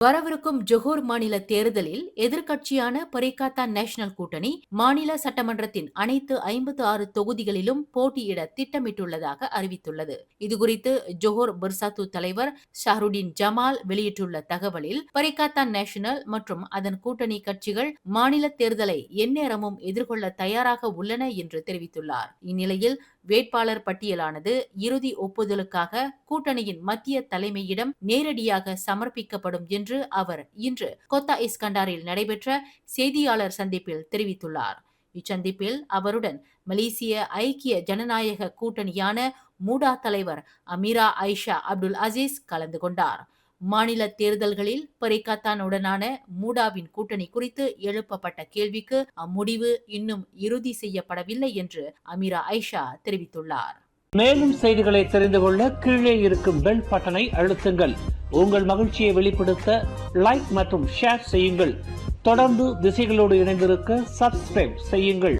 வரவிருக்கும் ஜொஹூர் மாநில தேர்தலில் எதிர்க்கட்சியான பரிகாத்தா நேஷனல் கூட்டணி மாநில சட்டமன்றத்தின் அனைத்து 56 தொகுதிகளிலும் போட்டியிட திட்டமிட்டுள்ளதாக அறிவித்துள்ளது. இதுகுறித்து ஜொஹூர் பிர்சாத்து தலைவர் ஷஹருடின் ஜமால் வெளியிட்டுள்ள தகவலில், பரிகாத்தா நேஷனல் மற்றும் அதன் கூட்டணி கட்சிகள் மாநில தேர்தலை எந்நேரமும் எதிர்கொள்ள தயாராக உள்ளன என்று தெரிவித்துள்ளார். இந்நிலையில் வேட்பாளர் பட்டியலானது இறுதி ஒப்புதலுக்காக கூட்டணியின் மத்திய தலைமையிடம் நேரடியாக சமர்ப்பிக்கப்படும் என்று அவர் இன்று கொத்தா இஸ்கண்டாரில் நடைபெற்ற செய்தியாளர் சந்திப்பில் தெரிவித்துள்ளார். இச்சந்திப்பில் அவருடன் மலேசிய ஐக்கிய ஜனநாயக கூட்டணியான மூடா தலைவர் அமீரா ஐஷா அப்துல் அசீஸ் கலந்து கொண்டார். மாநில தேர்தல்களில் பரிகாத்தானுடனான மூடாவின் கூட்டணி குறித்து எழுப்பப்பட்ட கேள்விக்கு அம்முடிவு இன்னும் இறுதி செய்யப்படவில்லை என்று அமீரா ஐஷா தெரிவித்துள்ளார். மேலும் செய்திகளை தெரிந்து கொள்ள கீழே இருக்கும் பெல் பட்டனை அழுத்துங்கள். உங்கள் மகிழ்ச்சியை வெளிப்படுத்த லைக் மற்றும் ஷேர் செய்யுங்கள். தொடர்ந்து திசைகளோடு இணைந்திருக்க சப்ஸ்கிரைப் செய்யுங்கள்.